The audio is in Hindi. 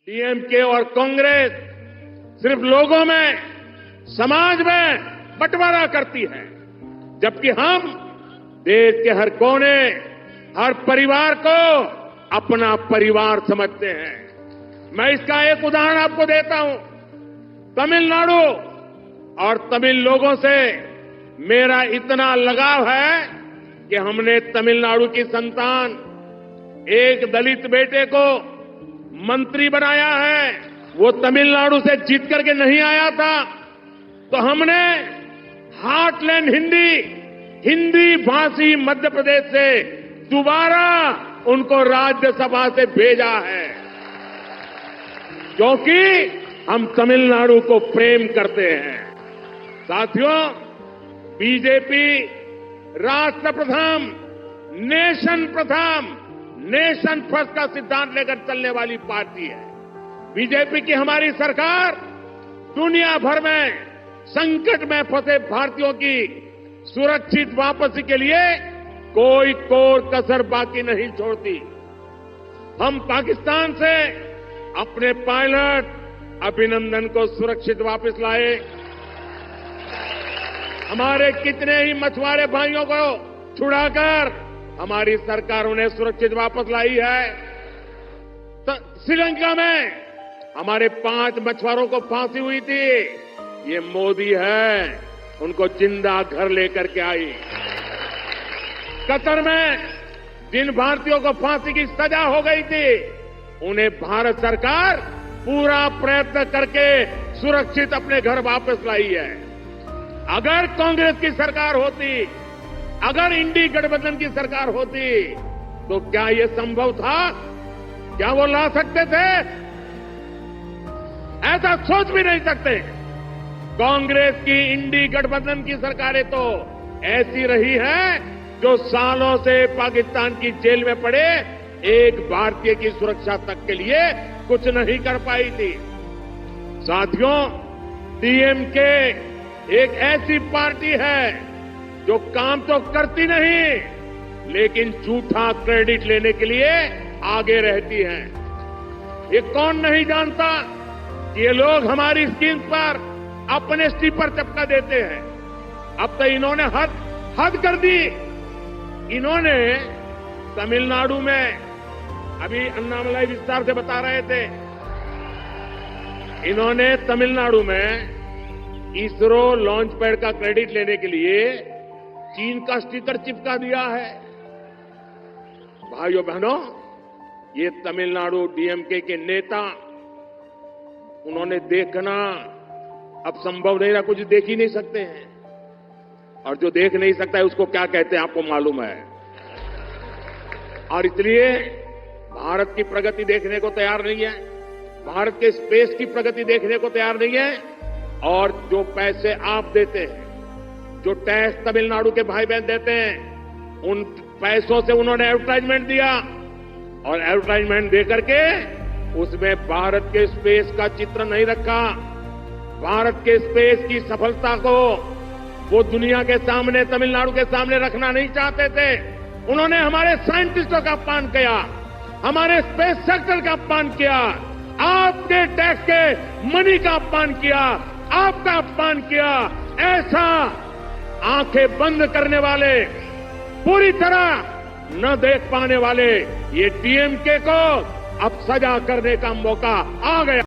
डीएमके और कांग्रेस सिर्फ लोगों में, समाज में बंटवारा करती है, जबकि हम देश के हर कोने, हर परिवार को अपना परिवार समझते हैं। मैं इसका एक उदाहरण आपको देता हूं। तमिलनाडु और तमिल लोगों से मेरा इतना लगाव है कि हमने तमिलनाडु की संतान एक दलित बेटे को मंत्री बनाया है। वो तमिलनाडु से जीत करके नहीं आया था, तो हमने हार्टलैंड हिंदी भाषी मध्य प्रदेश से दोबारा उनको राज्यसभा से भेजा है, क्योंकि हम तमिलनाडु को प्रेम करते हैं। साथियों, बीजेपी राष्ट्र प्रथम, नेशन प्रथम, नेशन फर्स्ट का सिद्धांत लेकर चलने वाली पार्टी है। बीजेपी की हमारी सरकार दुनिया भर में संकट में फंसे भारतीयों की सुरक्षित वापसी के लिए कोई कोर कसर बाकी नहीं छोड़ती। हम पाकिस्तान से अपने पायलट अभिनंदन को सुरक्षित वापस लाए। हमारे कितने ही मछुआरे भाइयों को छुड़ाकर हमारी सरकार उन्हें सुरक्षित वापस लाई है। तो श्रीलंका में हमारे 5 मछुआरों को फांसी हुई थी, ये मोदी है, उनको जिंदा घर लेकर के आई। कतर में जिन भारतीयों को फांसी की सजा हो गई थी, उन्हें भारत सरकार पूरा प्रयत्न करके सुरक्षित अपने घर वापस लाई है। अगर कांग्रेस की सरकार होती, अगर इंडी गठबंधन की सरकार होती, तो क्या यह संभव था? क्या वो ला सकते थे? ऐसा सोच भी नहीं सकते। कांग्रेस की इंडी गठबंधन की सरकारें तो ऐसी रही हैं जो सालों से पाकिस्तान की जेल में पड़े एक भारतीय की सुरक्षा तक के लिए कुछ नहीं कर पाई थी। साथियों, डीएमके एक ऐसी पार्टी है जो काम तो करती नहीं, लेकिन झूठा क्रेडिट लेने के लिए आगे रहती है। ये कौन नहीं जानता कि ये लोग हमारी स्कीम पर अपने स्टीपर चपका देते हैं। अब तो इन्होंने हद कर दी। इन्होंने तमिलनाडु में, अभी अन्नामलाई विस्तार से बता रहे थे, इन्होंने तमिलनाडु में इसरो लॉन्च पैड का क्रेडिट लेने के लिए चीन का स्टिकर चिपका दिया है। भाइयों बहनों, ये तमिलनाडु डीएमके के नेता, उन्होंने देखना अब संभव नहीं रहा, कुछ देख ही नहीं सकते हैं। और जो देख नहीं सकता है उसको क्या कहते हैं आपको मालूम है। और इसलिए भारत की प्रगति देखने को तैयार नहीं है, भारत के स्पेस की प्रगति देखने को तैयार नहीं है। और जो पैसे आप देते हैं, जो टैक्स तमिलनाडु के भाई बहन देते हैं, उन पैसों से उन्होंने एडवर्टाइजमेंट दिया, और एडवर्टाइजमेंट देकर के उसमें भारत के स्पेस का चित्र नहीं रखा। भारत के स्पेस की सफलता को वो दुनिया के सामने, तमिलनाडु के सामने रखना नहीं चाहते थे। उन्होंने हमारे साइंटिस्टों का अपमान किया, हमारे स्पेस सेक्टर का अपमान किया, आपके टैक्स के मनी का अपमान किया, आपका अपमान किया। ऐसा आंखें बंद करने वाले, पूरी तरह न देख पाने वाले ये डीएमके को अब सजा करने का मौका आ गया।